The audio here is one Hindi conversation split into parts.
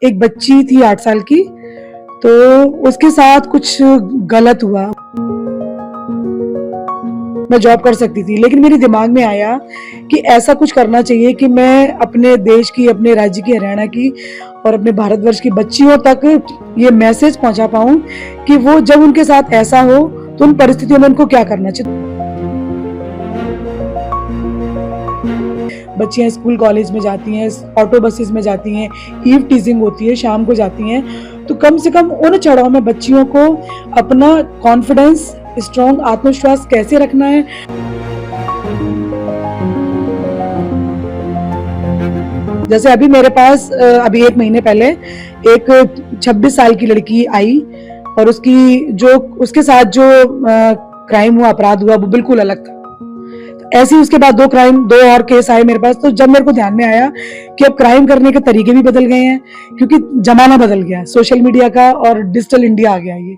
एक बच्ची थी 8 साल की, तो उसके साथ कुछ गलत हुआ। मैं जॉब कर सकती थी, लेकिन मेरे दिमाग में आया कि ऐसा कुछ करना चाहिए कि मैं अपने देश की, अपने राज्य की, हरियाणा की और अपने भारतवर्ष की बच्चियों तक ये मैसेज पहुंचा पाऊं कि वो जब उनके साथ ऐसा हो तो उन परिस्थितियों में उनको क्या करना चाहिए। बच्चियां स्कूल कॉलेज में जाती हैं, ऑटो बसेस में जाती हैं, ईव टीजिंग होती है, शाम को जाती हैं, तो कम से कम उन चढ़ाव में बच्चियों को अपना कॉन्फिडेंस, स्ट्रॉन्ग आत्मविश्वास कैसे रखना है। जैसे अभी मेरे पास अभी 1 महीने पहले एक 26 साल की लड़की आई और उसके साथ जो क्राइम हुआ, अपराध हुआ, वो बिल्कुल अलग था। ऐसे ही उसके बाद दो और केस आए मेरे पास। तो जब मेरे को ध्यान में आया कि अब क्राइम करने के तरीके भी बदल गए हैं, क्योंकि जमाना बदल गया, सोशल मीडिया का और डिजिटल इंडिया आ गया। ये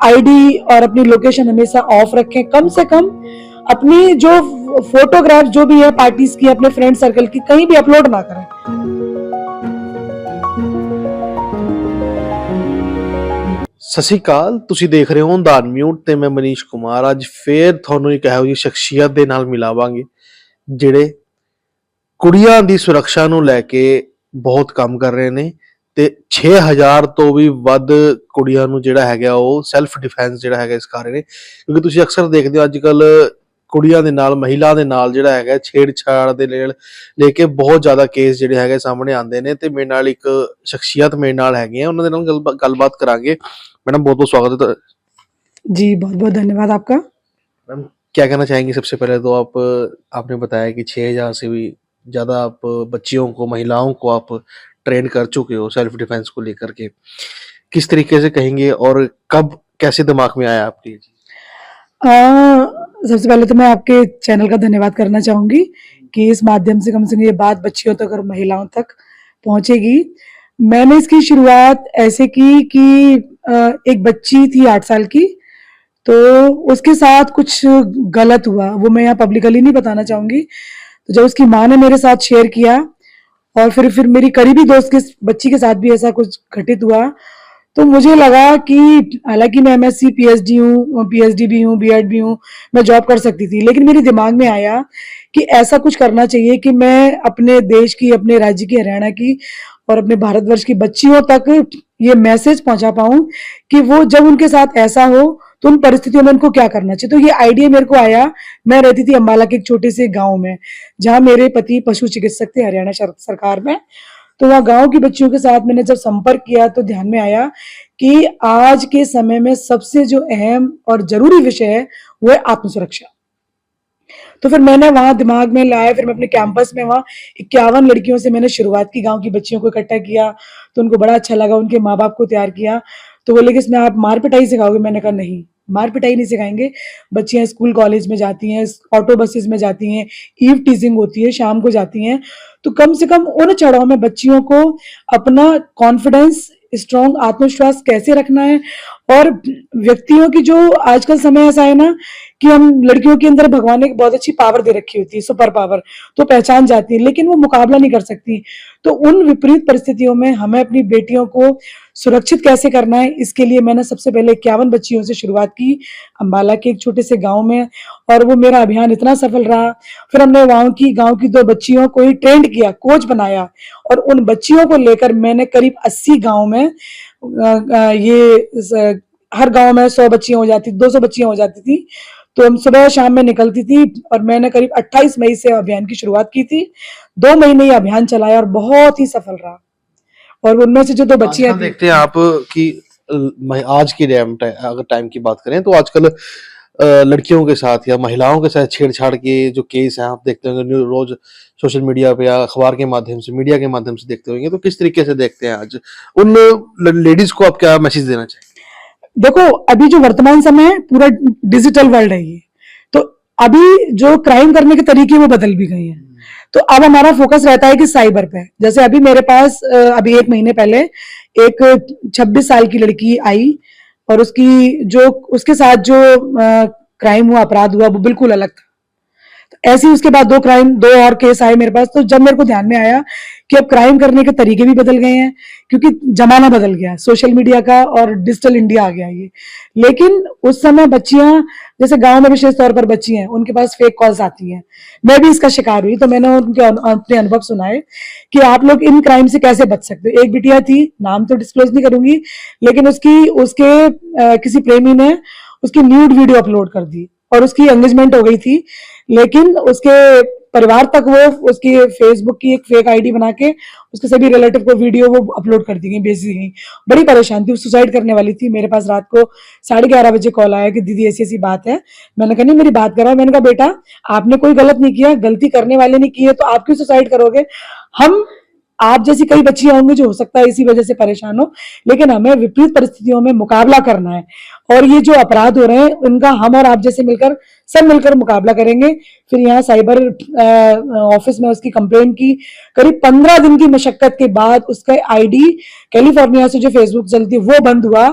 आईडी और अपनी लोकेशन हमेशा ऑफ रखें। कम से कम अपनी जो फोटोग्राफ जो भी है पार्टीज की, अपने फ्रेंड सर्कल की, कहीं भी अपलोड ना करें। ਸਤਿ ਸ਼੍ਰੀ ਅਕਾਲ, ਤੁਸੀਂ ਦੇਖ ਰਹੇ ਹੋ ਦਾ ਅਨਮਿਊਟ ਤੇ ਮੈਂ ਮਨੀਸ਼ ਕੁਮਾਰ। ਅੱਜ ਫੇਰ ਤੁਹਾਨੂੰ ਇੱਕ ਇਹੋ ਜਿਹੀ ਸ਼ਖਸੀਅਤ ਦੇ ਨਾਲ ਮਿਲਾਵਾਂਗੇ ਜਿਹੜੇ ਕੁੜੀਆਂ ਦੀ ਸੁਰੱਖਿਆ ਨੂੰ ਲੈ ਕੇ ਬਹੁਤ ਕੰਮ ਕਰ ਰਹੇ ਨੇ ਤੇ 6000 ਤੋਂ ਵੀ ਵੱਧ ਕੁੜੀਆਂ ਨੂੰ ਜਿਹੜਾ ਹੈਗਾ ਉਹ ਸੈਲਫ ਡਿਫੈਂਸ ਜਿਹੜਾ ਹੈਗਾ ਸਿਖਾ ਰਹੇ ਨੇ। ਕਿਉਂਕਿ ਤੁਸੀਂ ਅਕਸਰ ਦੇਖਦੇ ਹੋ ਅੱਜ ਕੱਲ ਕੁੜੀਆਂ ਦੇ ਨਾਲ, ਮਹਿਲਾ ਦੇ ਨਾਲ ਜਿਹੜਾ ਹੈਗਾ ਛੇੜਛਾੜ ਦੇ ਲੈ ਕੇ ਬਹੁਤ ਜ਼ਿਆਦਾ ਕੇਸ ਜਿਹੜੇ ਹੈਗੇ ਸਾਹਮਣੇ ਆਉਂਦੇ ਨੇ। ਤੇ ਮੇਰੇ ਨਾਲ ਇੱਕ ਸ਼ਖਸੀਅਤ ਮੇਰੇ ਨਾਲ ਹੈਗੇ ਆ, ਉਹਨਾਂ ਦੇ ਨਾਲ ਗੱਲਬਾਤ ਕਰਾਂਗੇ। मैडम बहुत बहुत स्वागत है। जी बहुत बहुत धन्यवाद आपका। मैम क्या कहना चाहेंगे? सबसे पहले तो आपने बताया कि 6000 से भी ज़्यादा आप बच्चियों को, महिलाओं को आप ट्रेन कर चुके हो सेल्फ डिफेंस को लेकर के। किस तरीके से कहेंगे और कब कैसे दिमाग में आया आपके? सबसे पहले तो मैं आपके चैनल का धन्यवाद करना चाहूंगी कि इस माध्यम से कम से कम ये बात बच्चियों तक और महिलाओं तक पहुंचेगी। मैंने इसकी शुरुआत ऐसे की कि एक बच्ची थी 8 साल की, तो उसके साथ कुछ गलत हुआ। वो मैं यहाँ पब्लिकली नहीं बताना चाहूंगी। तो जब उसकी माँ ने मेरे साथ शेयर किया और फिर मेरी करीबी दोस्त के बच्ची के साथ भी ऐसा कुछ घटित हुआ, तो मुझे लगा कि हालांकि मैं एमएससी पीएचडी हूँ, पीएचडी भी हूँ, बीएड भी हूँ, मैं जॉब कर सकती थी, लेकिन मेरे दिमाग में आया कि ऐसा कुछ करना चाहिए कि मैं अपने देश की, अपने राज्य की, हरियाणा की और अपने भारतवर्ष की बच्चियों तक ये मैसेज पहुंचा पाऊं कि वो जब उनके साथ ऐसा हो तो उन परिस्थितियों में उनको क्या करना चाहिए। तो ये आइडिया मेरे को आया। मैं रहती थी अम्बाला के एक छोटे से गांव में, जहां मेरे पति पशु चिकित्सक थे हरियाणा सरकार में। तो वहाँ गांव की बच्चियों के साथ मैंने जब संपर्क किया तो ध्यान में आया कि आज के समय में सबसे जो अहम और जरूरी विषय है वो है आत्मसुरक्षा। तो फिर मैंने वहां दिमाग में लाया, फिर मैं अपने कैंपस में वहां 51 लड़कियों से मैंने शुरुआत की, गांव की बच्चियों को इकट्ठा किया। तो उनको बड़ा अच्छा लगा, उनके माँ बाप को तैयार किया। तो बोले कि इसमें आप मार पिटाई सिखाओगे? मैंने कहा नहीं, मार पिटाई नहीं सिखाएंगे। बच्चियां स्कूल कॉलेज में जाती हैं, ऑटो बसेस में जाती हैं, ईव टीजिंग होती है, शाम को जाती हैं, तो कम से कम उन चढ़ाव में बच्चियों को अपना कॉन्फिडेंस, स्ट्रॉन्ग आत्मविश्वास कैसे रखना है। और व्यक्तियों की जो आजकल समय ऐसा है ना कि हम लड़कियों के अंदर भगवान ने एक बहुत अच्छी पावर दे रखी होती है, सुपर पावर, तो पहचान जाती है, लेकिन वो मुकाबला नहीं कर सकती। तो उन विपरीत परिस्थितियों में हमें अपनी बेटियों को सुरक्षित कैसे करना है, इसके लिए मैंने सबसे पहले 51 बच्चियों से शुरुआत की अम्बाला के एक छोटे से गांव में, और वो मेरा अभियान इतना सफल रहा। फिर हमने गांव की 2 बच्चियों को ही ट्रेंड किया, कोच बनाया, और उन बच्चियों को लेकर मैंने करीब 80 गांव में हर गांव में 100 बच्चियां हो जाती, 200 बच्चियां हो जाती थी। तो हम सुबह शाम में निकलती थी, और मैंने करीब 28 मई से अभियान की शुरुआत की थी। 2 महीने ये अभियान चलाया और बहुत ही सफल रहा। और उनमें से जो 2 बच्चियां देखते हैं आप कि आज की अगर टाइम की बात करें तो आजकल लड़कियों के साथ या महिलाओं के साथ छेड़छाड़ के जो केस हैं आप देखते होंगे रोज सोशल मीडिया पे या अखबार के माध्यम से, मीडिया के माध्यम से देखते होंगे। तो किस तरीके से देखते हैं आज उन लेडीज को आप क्या मैसेज देना चाहिए? देखो, अभी जो वर्तमान समय है पूरा डिजिटल वर्ल्ड है ये, तो अभी जो क्राइम करने के तरीके वो बदल भी गए हैं। तो अब हमारा फोकस रहता है कि साइबर पे। जैसे अभी मेरे पास अभी 1 महीने पहले एक 26 साल की लड़की आई और उसके साथ जो क्राइम हुआ, अपराध हुआ, वो बिल्कुल अलग था। तो ऐसे ही उसके बाद दो और केस आए मेरे पास। तो जब मेरे को ध्यान में आया कि अब क्राइम करने के तरीके भी बदल गए हैं, क्योंकि जमाना बदल गया, सोशल मीडिया का और डिजिटल इंडिया आ गया ये। लेकिन उस समय बच्चियां, जैसे गांव में विशेष तौर पर बच्ची हैं, उनके पास फेक कॉल्स आती हैं। मैं भी इसका शिकार हुई, तो मैंने उनके अपने अनुभव सुनाए कि आप लोग इन क्राइम से कैसे बच सकते हो। एक बिटिया थी, नाम तो डिस्क्लोज नहीं करूंगी, लेकिन उसके किसी प्रेमी ने उसकी न्यूड वीडियो अपलोड कर दी और उसकी एंगेजमेंट हो गई थी। लेकिन उसके परिवार तक वो उसकी फेसबुक की एक फेक आईडी बना के उसके सभी रिलेटिव को वीडियो वो अपलोड कर दी गई, भेज दी गई। बड़ी परेशान थी, वो सुसाइड करने वाली थी। मेरे पास रात को 11:30 बजे कॉल आया कि दीदी ऐसी ऐसी बात है। मैंने कहा नहीं, मेरी बात करो। मैंने कहा बेटा, आपने कोई गलत नहीं किया, गलती करने वाले ने की है, तो आप क्यों सुसाइड करोगे? हम आप जैसी कई बच्चियां होंगी जो हो सकता है इसी वजह से परेशान हो, लेकिन हमें विपरीत परिस्थितियों में मुकाबला करना है। और ये जो अपराध हो रहे हैं उनका हम और आप जैसे मिलकर, सब मिलकर मुकाबला करेंगे। फिर यहाँ साइबर ऑफिस में उसकी कंप्लेन की। करीब 15 दिन की मशक्कत के बाद उसका आईडी कैलिफोर्निया से जो फेसबुक चलती है वो बंद हुआ।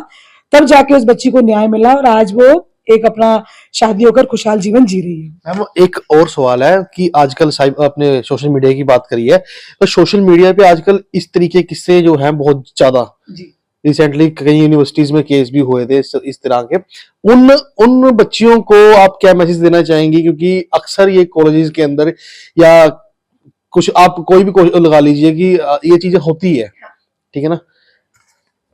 तब जाके उस बच्ची को न्याय मिला और आज वो एक अपना शादी होकर खुशहाल जीवन जी रही है। मैम एक और सवाल है कि आजकल साइबर अपने सोशल मीडिया की बात करी है, तो सोशल मीडिया पे आजकल इस तरीके किस्से जो हैं बहुत ज्यादा, जी। रिसेंटली कई यूनिवर्सिटीज में केस भी हुए थे इस तरह के। उन उन बच्चियों को आप क्या मैसेज देना चाहेंगी? क्योंकि अक्सर ये कॉलेजेस के अंदर या कुछ आप कोई भी लगा लीजिए कि ये चीजें होती है, ठीक है ना?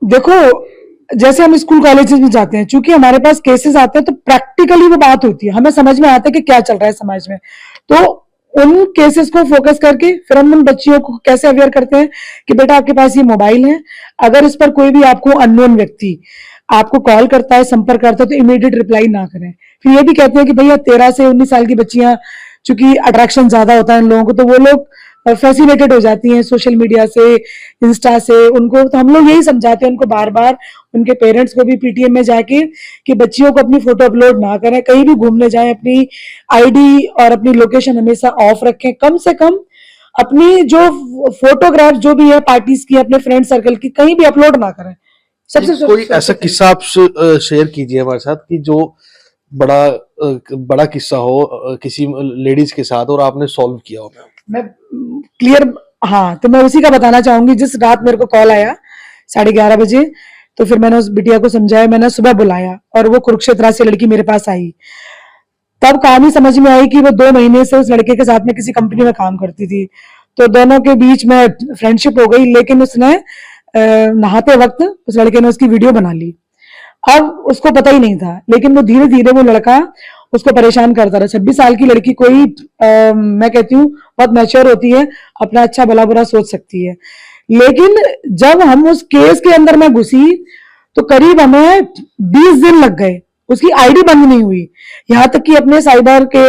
देखो, जैसे हम स्कूल कॉलेजेस में जाते हैं, चूंकि हमारे पास केसेस आते हैं तो प्रैक्टिकली वो बात होती है, हमें समझ में आता है कि क्या चल रहा है समाज में। तो उन केसेस को फोकस करके फिर हम उन बच्चियों को कैसे अवेयर करते हैं कि बेटा आपके पास ये मोबाइल है, अगर इस पर कोई भी आपको अननोन व्यक्ति आपको कॉल करता है, संपर्क करता है, तो इमीडिएट रिप्लाई ना करें। फिर ये भी कहते हैं कि भैया 13 से 19 साल की बच्चियां, चूंकि अट्रैक्शन ज्यादा होता है इन लोगों को, तो वो लोग फैसिनेटेड हो जाती हैं सोशल मीडिया से, इंस्टा से। उनको तो हम लोग यही समझाते हैं उनको बार बार, उनके पेरेंट्स को भी पीटीएम में जाके, कि बच्चियों को अपनी फोटो अपलोड ना करें, कहीं भी घूमने जाएं अपनी आईडी और अपनी लोकेशन हमेशा ऑफ रखें। कम से कम अपनी जो फोटोग्राफ जो भी है पार्टीज की, अपने फ्रेंड सर्कल की, कहीं भी अपलोड ना करें। कोई ऐसा किस्सा आप शेयर कीजिए हमारे साथ कि जो बड़ा किस्सा हो किसी लेडीज के साथ और आपने सॉल्व किया हो। मैं क्लियर, हाँ, तो मैं उसी का बताना चाहूंगी। जिस रात मेरे को कॉल आया 11:30 बजे, तो फिर मैंने उस बिटिया को समझाया, मैंने सुबह बुलाया और वो कुरुक्षेत्र से लड़की मेरे पास आई। तब कहानी समझ में आई कि वो 2 महीने से उस लड़के के साथ में किसी कंपनी में काम करती थी, तो दोनों के बीच में फ्रेंडशिप हो गई। लेकिन उसने नहाते वक्त उस लड़के ने उसकी वीडियो बना ली। अब उसको पता ही नहीं था, लेकिन वो धीरे धीरे वो लड़का उसको परेशान करता रहा। 26 साल की लड़की कोई मैं कहती हूँ बहुत मैच्योर होती है, अपना अच्छा भला बुरा सोच सकती है। लेकिन जब हम उस केस के अंदर में घुसी तो करीब हमें 20 दिन लग गए, उसकी आईडी बंद नहीं हुई। यहाँ तक कि अपने साइबर के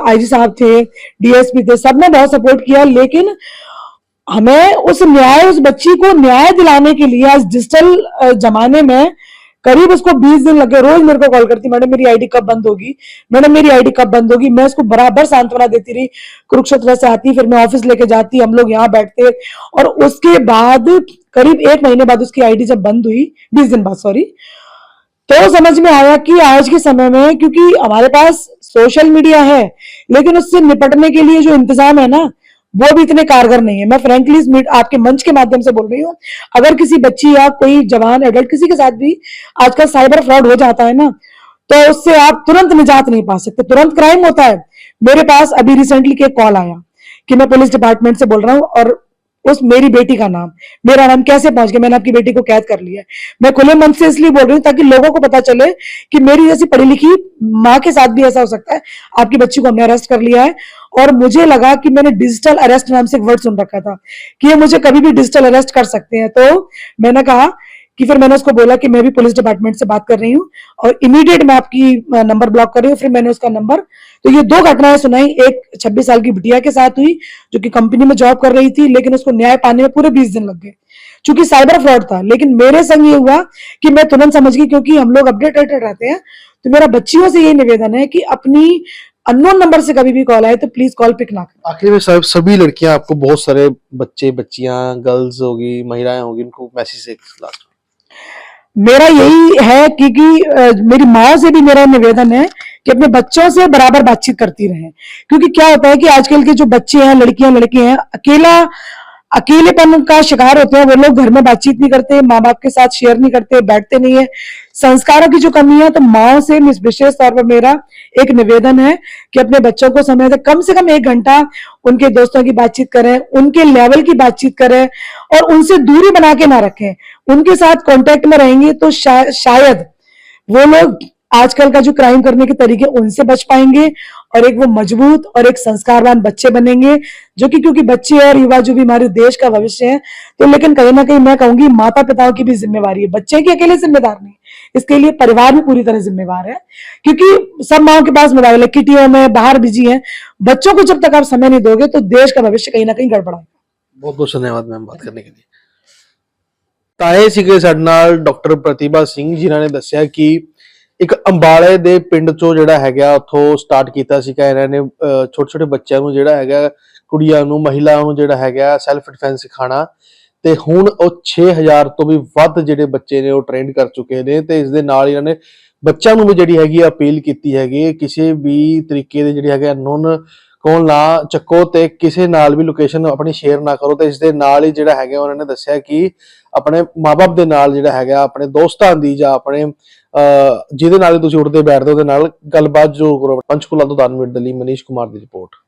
आईजी साहब थे, डीएसपी थे, सबने बहुत सपोर्ट किया। लेकिन हमें उस बच्ची को न्याय दिलाने के लिए आज डिजिटल जमाने में करीब उसको 20 दिन लगे। रोज मेरे को कॉल करती, मैडम मेरी आईडी कब बंद होगी, मैडम मेरी आईडी कब बंद होगी। मैं उसको बराबर सांत्वना देती रही। कुरुक्षेत्र से आती, फिर मैं ऑफिस लेके जाती, हम लोग यहाँ बैठते, और उसके बाद करीब 1 महीने बाद उसकी आईडी जब बंद हुई, 20 दिन बाद सॉरी, तो समझ में आया कि आज के समय में, क्योंकि हमारे पास सोशल मीडिया है, लेकिन उससे निपटने के लिए जो इंतजाम है ना, वो भी इतने कारगर नहीं है। मैं फ्रेंकली आपके मंच के माध्यम से बोल रही हूँ, अगर किसी बच्ची या कोई जवान एडल्ट किसी के साथ भी आजकल साइबर फ्रॉड हो जाता है ना, तो उससे आप तुरंत निजात नहीं पा सकते, तुरंत क्राइम होता है। मेरे पास अभी रिसेंटली एक कॉल आया कि मैं पुलिस डिपार्टमेंट से बोल रहा हूँ, और उस मेरी बेटी का नाम, मेरा नाम कैसे पहुंच गया, मैंने आपकी बेटी को कैद कर लिया है। मैं खुले मन से इसलिए बोल रही हूँ ताकि लोगों को पता चले कि मेरी जैसी पढ़ी लिखी माँ के साथ भी ऐसा हो सकता है। आपकी बच्ची को हमने अरेस्ट कर लिया है। और मुझे लगा कि मैंने डिजिटल अरेस्ट नाम से एक वर्ड सुन रखा था कि ये मुझे कभी भी डिजिटल अरेस्ट कर सकते हैं। तो मैंने कहा कि फिर मैंने उसको बोला कि मैं भी पुलिस डिपार्टमेंट से बात कर रही हूँ और इमीडिएट मैं आपकी नंबर ब्लॉक कर रही हूँ। फिर मैंने उसका नंबर, तो ये 2 घटनाएं सुनाई। एक 26 साल की बिटिया के साथ हुई जो कि कंपनी में जॉब कर रही थी, लेकिन उसको न्याय पाने में पूरे 20 दिन लग गए क्योंकि साइबर फ्रॉड था। लेकिन मेरे संग ये हुआ कि मैं तुरंत समझ गई, क्योंकि हम लोग अपडेटेड रहते हैं। तो मेरा बच्चियों से यही निवेदन है कि अपनी अननोन नंबर से कभी भी कॉल आए तो प्लीज कॉल पिक ना करें। आखिर में सभी लड़कियां, आपको बहुत सारे बच्चे बच्चियां, गर्ल्स होगी, महिलाएं होगी, उनको मैसेज से लास्ट मेरा यही है, क्योंकि मेरी माँ से भी मेरा निवेदन है कि अपने बच्चों से बराबर बातचीत करती रहें। क्योंकि क्या होता है कि आजकल के जो बच्चे हैं, लड़कियां लड़के हैं, अकेलेपन का शिकार होते हैं। वो लोग घर में बातचीत नहीं करते, माँ बाप के साथ शेयर नहीं करते, बैठते नहीं है। संस्कारों की जो कमी है, तो माओ से विशेष तौर पर मेरा एक निवेदन है कि अपने बच्चों को समय से कम 1 घंटा उनके दोस्तों की बातचीत करें, उनके लेवल की बातचीत करें और उनसे दूरी बना के ना रखें। उनके साथ कांटेक्ट में रहेंगे तो शायद वो लोग आजकल का जो क्राइम करने के तरीके उनसे बच पाएंगे और एक वो मजबूत और एक संस्कारवान बच्चे बनेंगे, जो कि क्योंकि बच्चे और युवा जो भी हमारे देश का भविष्य है, तो लेकिन कहीं ना कहीं मैं कहूंगी माता पिताओं की भी जिम्मेवारी है, बच्चे की अकेले जिम्मेदार नहीं, इसके लिए परिवार भी पूरी तरह जिम्मेवार है। क्योंकि सब माओ के पास मोबाइल है, किटियों में बाहर बिजी है, बच्चों को जब तक आप समय नहीं दोगे तो देश का भविष्य कहीं ना कहीं गड़बड़ाएगा। बहुत बहुत धन्यवाद मैम बात करने के लिए। ਤਾਂ ਇਹ ਸੀਗੇ ਸਾਡੇ ਨਾਲ ਡਾਕਟਰ ਪ੍ਰਤਿਭਾ ਸਿੰਘ, ਜਿਨ੍ਹਾਂ ਨੇ ਦੱਸਿਆ ਕਿ ਇੱਕ ਅੰਬਾਲੇ ਦੇ ਪਿੰਡ ਚੋਂ ਜਿਹੜਾ ਹੈਗਾ ਉੱਥੋਂ ਸਟਾਰਟ ਕੀਤਾ ਸੀਗਾ ਇਹਨਾਂ ਨੇ ਛੋਟੇ ਛੋਟੇ ਬੱਚਿਆਂ ਨੂੰ ਜਿਹੜਾ ਹੈਗਾ, ਕੁੜੀਆਂ ਨੂੰ, ਮਹਿਲਾਵਾਂ ਨੂੰ ਜਿਹੜਾ ਹੈਗਾ ਸੈਲਫ ਡਿਫੈਂਸ ਸਿਖਾਉਣਾ, ਤੇ ਹੁਣ ਉਹ 6000 ਤੋਂ ਵੀ ਵੱਧ ਜਿਹੜੇ ਬੱਚੇ ਨੇ ਉਹ ਟ੍ਰੇਨਡ ਕਰ ਚੁੱਕੇ ਨੇ। ਤੇ ਇਸ ਦੇ ਨਾਲ ਇਹਨਾਂ ਨੇ ਬੱਚਿਆਂ ਨੂੰ ਵੀ ਜਿਹੜੀ ਹੈਗੀ ਅਪੀਲ ਕੀਤੀ ਹੈਗੀ, ਕਿਸੇ ਵੀ ਤਰੀਕੇ ਦੇ ਜਿਹੜੇ ਹੈਗੇ ਅਨਨੋਨ ਕੋਲ ਨਾ ਚੱਕੋ ਤੇ ਕਿਸੇ ਨਾਲ ਵੀ ਲੋਕੇਸ਼ਨ ਆਪਣੀ ਸ਼ੇਅਰ ਨਾ ਕਰੋ। ਤੇ ਇਸ ਦੇ ਨਾਲ ਹੀ ਜਿਹੜਾ ਹੈਗਾ ਉਹਨਾਂ ਨੇ ਦੱਸਿਆ ਕਿ ਆਪਣੇ ਮਾਪੇ ਦੇ ਨਾਲ ਜਿਹੜਾ ਹੈਗਾ, ਆਪਣੇ ਦੋਸਤਾਂ ਦੀ ਜਾਂ ਆਪਣੇ ਜਿਹਦੇ ਨਾਲ ਤੁਸੀਂ ਉੱਠਦੇ ਬੈਠਦੇ ਉਹਦੇ ਨਾਲ ਗੱਲਬਾਤ ਜ਼ਰੂਰ ਕਰੋ। ਪੰਚਕੂਲਾ ਤੋਂ 10 ਮਿੰਟ ਦੇ ਲਈ ਮਨੀਸ਼ ਕੁਮਾਰ ਦੀ ਰਿਪੋਰਟ।